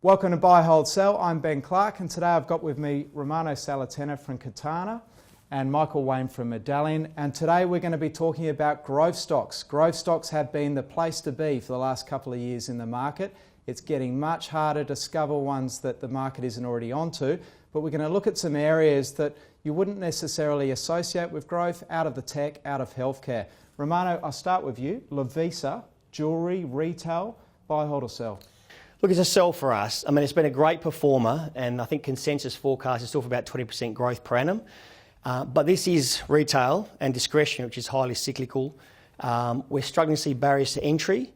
Welcome to Buy, Hold, Sell. I'm Ben Cark, and today I've got with me Romano Sala Tenna from Katana and Michael Wayne from Medallion. And today we're going to be talking about growth stocks. Growth stocks have been the place to be for the last couple of years in the market. It's getting much harder to discover ones that the market isn't already onto, but we're going to look at some areas that you wouldn't necessarily associate with growth, out of the tech, out of healthcare. Romano, I'll start with you. Lovisa, jewellery, retail, buy, hold or sell? Look, it's a sell for us. I mean, it's been a great performer, and I think consensus forecast is still for about 20% growth per annum. But this is retail and discretionary, which is highly cyclical. We're struggling to see barriers to entry,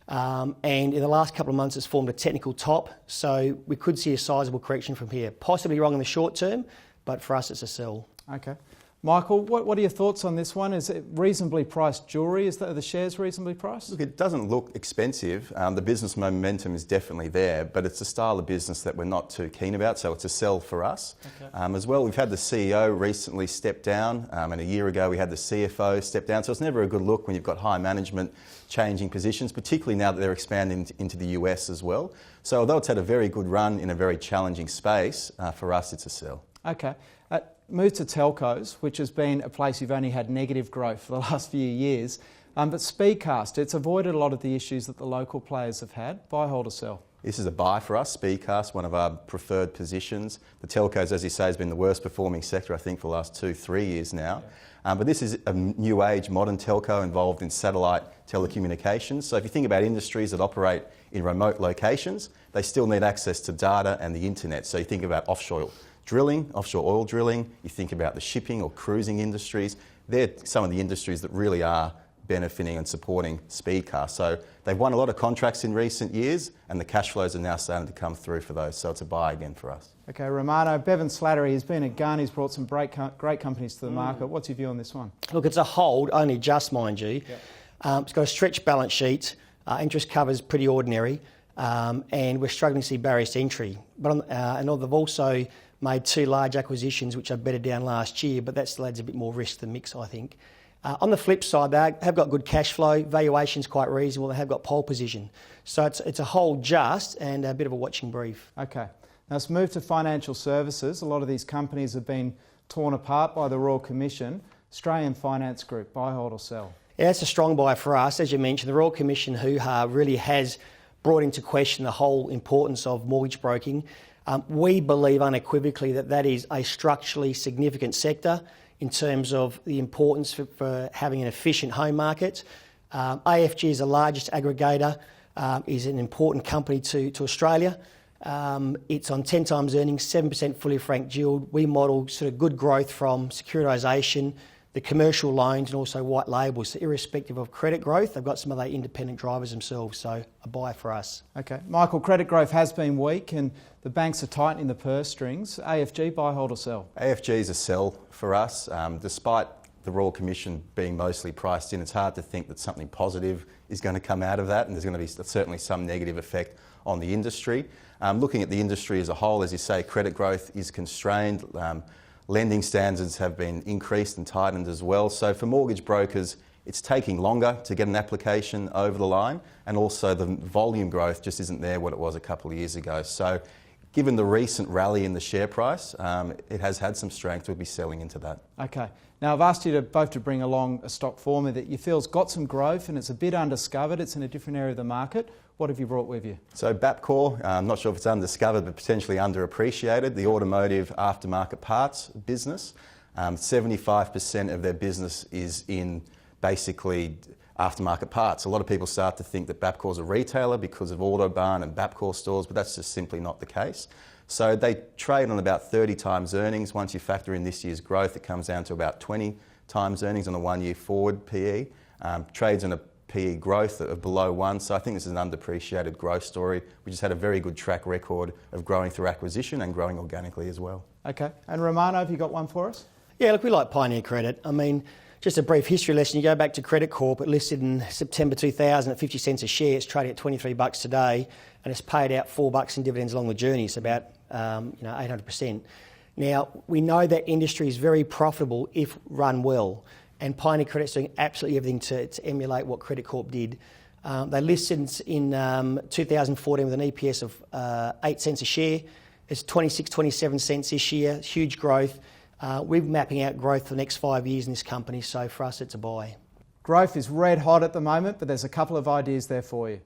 and in the last couple of months it's formed a technical top, so we could see a sizable correction from here. Possibly wrong in the short term, but for us it's a sell. Okay. Michael, what are your thoughts on this one? Is it reasonably priced jewellery? Are the shares reasonably priced? Look, it doesn't look expensive. The business momentum is definitely there, but it's a style of business that we're not too keen about, so it's a sell for us. Okay. As well, we've had the CEO recently step down, and a year ago we had the CFO step down, so it's never a good look when you've got high management changing positions, particularly now that they're expanding into the US as well. So although it's had a very good run in a very challenging space, for us it's a sell. Okay. Move to telcos, which has been a place you've only had negative growth for the last few years. But Speedcast, it's avoided a lot of the issues that the local players have had. Buy, hold or sell? This is a buy for us. Speedcast, one of our preferred positions. The telcos, as you say, has been the worst performing sector, I think, for the last 2-3 years now. Yeah. But this is a new age, modern telco involved in satellite telecommunications. So if you think about industries that operate in remote locations, they still need access to data and the internet. So you think about offshore oil drilling, you think about the shipping or cruising industries. They're some of the industries that really are benefiting and supporting Speedcast. So they've won a lot of contracts in recent years, and the cash flows are now starting to come through for those. So it's a buy again for us. Okay, Romano, Bevan Slattery has been a gun. He's brought some great companies to the market. What's your view on this one? Look, it's a hold, only just, mind you. Yep. It's got a stretched balance sheet. Interest cover is pretty ordinary, and we're struggling to see barriers to entry. But they've also made 2 large acquisitions which are better down last year, but that still adds a bit more risk to the mix, I think. On the flip side, they have got good cash flow, valuation's quite reasonable, they have got pole position. So it's a hold just and a bit of a watching brief. Okay, now let's move to financial services. A lot of these companies have been torn apart by the Royal Commission. Australian Finance Group, buy, hold or sell? Yeah, it's a strong buy for us. As you mentioned, the Royal Commission hoo-ha really has brought into question the whole importance of mortgage broking. We believe unequivocally that is a structurally significant sector in terms of the importance for having an efficient home market. AFG is the largest aggregator, is an important company to Australia. It's on 10 times earnings, 7% fully franked yield. We model sort of good growth from securitisation, the commercial loans and also white labels. So irrespective of credit growth, they've got some other independent drivers themselves, so a buy for us. Okay. Michael, credit growth has been weak and the banks are tightening the purse strings. AFG, buy, hold or sell? AFG is a sell for us. Despite the Royal Commission being mostly priced in, it's hard to think that something positive is going to come out of that, and there's going to be certainly some negative effect on the industry. Looking at the industry as a whole, as you say, credit growth is constrained. Lending standards have been increased and tightened as well. So for mortgage brokers, it's taking longer to get an application over the line, and also the volume growth just isn't there what it was a couple of years ago. So given the recent rally in the share price, it has had some strength. We'll be selling into that. Okay. Now I've asked you both to bring along a stock for me that you feel's got some growth and it's a bit undiscovered. It's in a different area of the market. What have you brought with you? So Bapcor, I'm not sure if it's undiscovered, but potentially underappreciated, the automotive aftermarket parts business. 75% of their business is in basically aftermarket parts. A lot of people start to think that Bapcor's a retailer because of Autobarn and Bapcor stores, but that's just simply not the case. So they trade on about 30 times earnings. Once you factor in this year's growth, it comes down to about 20 times earnings on a 1 year forward PE. Trades on a PE growth of below 1, so I think this is an underappreciated growth story. We just had a very good track record of growing through acquisition and growing organically as well. Okay, and Romano, have you got one for us? Yeah, look, we like Pioneer Credit. I mean, just a brief history lesson, you go back to Credit Corp, it listed in September 2000 at 50 cents a share, it's trading at 23 bucks today, and it's paid out $4 in dividends along the journey, it's about 800%. Now, we know that industry is very profitable if run well, and Pioneer Credit's doing absolutely everything to emulate what Credit Corp did. They listed in 2014 with an EPS of 8 cents a share. It's 27 cents this year, huge growth. We're mapping out growth for the next 5 years in this company, so for us it's a buy. Growth is red hot at the moment, but there's a couple of ideas there for you.